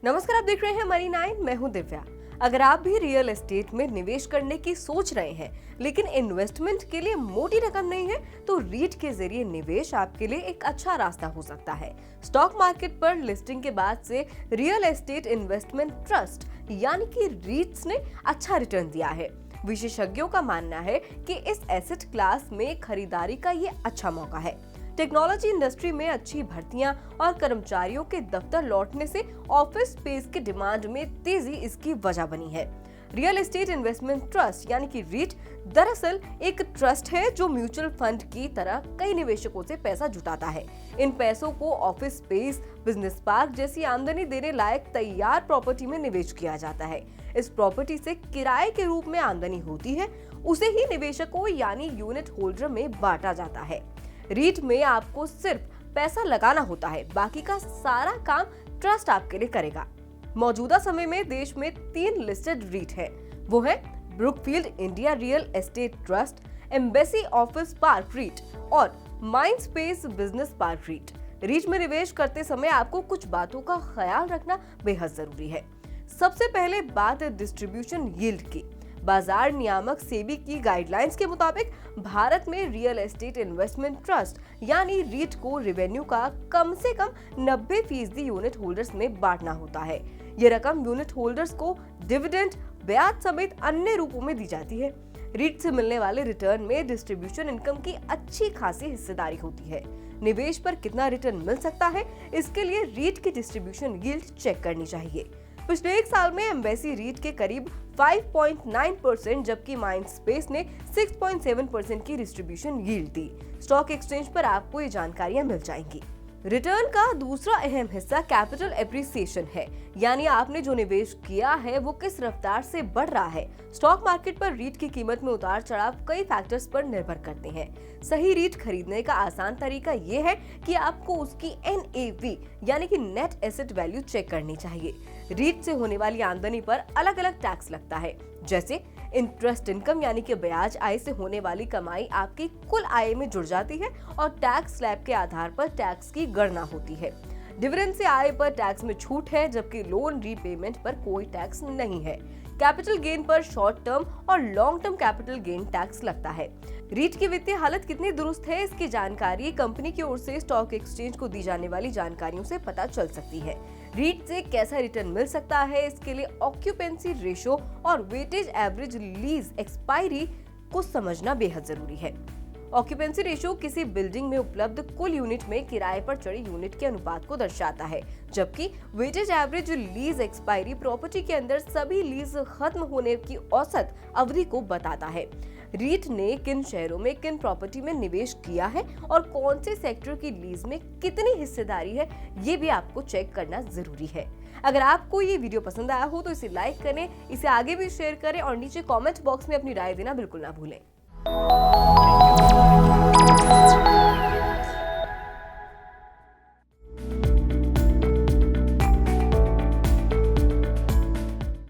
नमस्कार, आप देख रहे हैं मनी 9। मैं हूं दिव्या। अगर आप भी रियल एस्टेट में निवेश करने की सोच रहे हैं लेकिन इन्वेस्टमेंट के लिए मोटी रकम नहीं है, तो रीट के जरिए निवेश आपके लिए एक अच्छा रास्ता हो सकता है। स्टॉक मार्केट पर लिस्टिंग के बाद से रियल एस्टेट इन्वेस्टमेंट ट्रस्ट यानी कि रीट्स ने अच्छा रिटर्न दिया है। विशेषज्ञों का मानना है कि इस एसेट क्लास में खरीदारी का ये अच्छा मौका है। टेक्नोलॉजी इंडस्ट्री में अच्छी भर्तियां और कर्मचारियों के दफ्तर लौटने से ऑफिस स्पेस की डिमांड में तेजी इसकी वजह बनी है। रियल एस्टेट इन्वेस्टमेंट ट्रस्ट यानी कि रीट दरअसल एक ट्रस्ट है जो म्यूचुअल फंड की तरह कई निवेशकों से पैसा जुटाता है। इन पैसों को ऑफिस स्पेस, बिजनेस पार्क जैसी आमदनी देने लायक तैयार प्रॉपर्टी में निवेश किया जाता है। इस प्रॉपर्टी से किराए के रूप में आमदनी होती है, उसे ही निवेशकों यानी यूनिट होल्डर में बांटा जाता है। रीट में आपको सिर्फ पैसा लगाना होता है, बाकी का सारा काम ट्रस्ट आपके लिए करेगा। मौजूदा समय में देश में 3 लिस्टेड रीट हैं। वो है Brookfield India Real Estate Trust, Embassy Office Park REIT और Mindspace Business Park REIT. REIT में निवेश करते समय आपको कुछ बातों का ख्याल रखना बेहद जरूरी है। सबसे पहले बात है डिस्ट्रीब्यूशन यील्ड की। बाजार नियामक सेबी की गाइडलाइंस के मुताबिक भारत में रियल एस्टेट इन्वेस्टमेंट ट्रस्ट यानी रीट को रेवेन्यू का कम से कम 90% यूनिट होल्डर्स में बांटना होता है। ये रकम यूनिट होल्डर्स को डिविडेंड, ब्याज समेत अन्य रूपों में दी जाती है। रीट से मिलने वाले रिटर्न में डिस्ट्रीब्यूशन इनकम की अच्छी खासी हिस्सेदारी होती है। निवेश पर कितना रिटर्न मिल सकता है, इसके लिए रीट की डिस्ट्रीब्यूशन यील्ड चेक करनी चाहिए। पिछले 1 साल में एम्बेसी रीट के करीब 5.9%, जबकि माइंडस्पेस ने 6.7% की डिस्ट्रीब्यूशन यील्ड दी। स्टॉक एक्सचेंज पर आपको ये जानकारियां मिल जाएंगी। रिटर्न का दूसरा अहम हिस्सा कैपिटल एप्रिसिएशन है, यानी आपने जो निवेश किया है वो किस रफ्तार से बढ़ रहा है। स्टॉक मार्केट पर रीट की कीमत में उतार चढ़ाव कई फैक्टर्स पर निर्भर करते हैं। सही रीट खरीदने का आसान तरीका ये है कि आपको उसकी NAV यानी कि नेट एसेट वैल्यू चेक करनी चाहिए। रीट से होने वाली आमदनी पर अलग अलग टैक्स लगता है, जैसे इंटरेस्ट इनकम यानी कि ब्याज आय से होने वाली कमाई आपकी कुल आय में जुड़ जाती है और टैक्स स्लैब के आधार पर टैक्स की गणना होती है। डिविडेंड से आय पर टैक्स में छूट है, जबकि लोन रीपेमेंट पर कोई टैक्स नहीं है। कैपिटल गेन पर शॉर्ट टर्म और long term capital gain tax लगता है। रीट की वित्तीय हालत कितनी दुरुस्त है, इसकी जानकारी कंपनी की ओर से स्टॉक एक्सचेंज को दी जाने वाली जानकारियों से पता चल सकती है। रीट से कैसा रिटर्न मिल सकता है, इसके लिए ऑक्यूपेंसी रेशो और वेटेज एवरेज लीज एक्सपायरी को समझना बेहद जरूरी है। ऑक्यूपेंसी रेशो किसी बिल्डिंग में उपलब्ध कुल यूनिट में किराए पर चढ़े यूनिट के अनुपात को दर्शाता है, जबकि weightage average lease expiry property के अंदर सभी लीज खत्म होने की औसत अवधि को बताता है। रीट ने किन शहरों में किन प्रॉपर्टी में निवेश किया है और कौन से सेक्टर की लीज में कितनी हिस्सेदारी है, ये भी आपको चेक करना जरूरी है। अगर आपको ये वीडियो पसंद आया हो तो इसे लाइक करें, इसे आगे भी शेयर करें और नीचे कमेंट बॉक्स में अपनी राय देना बिल्कुल ना भूलें।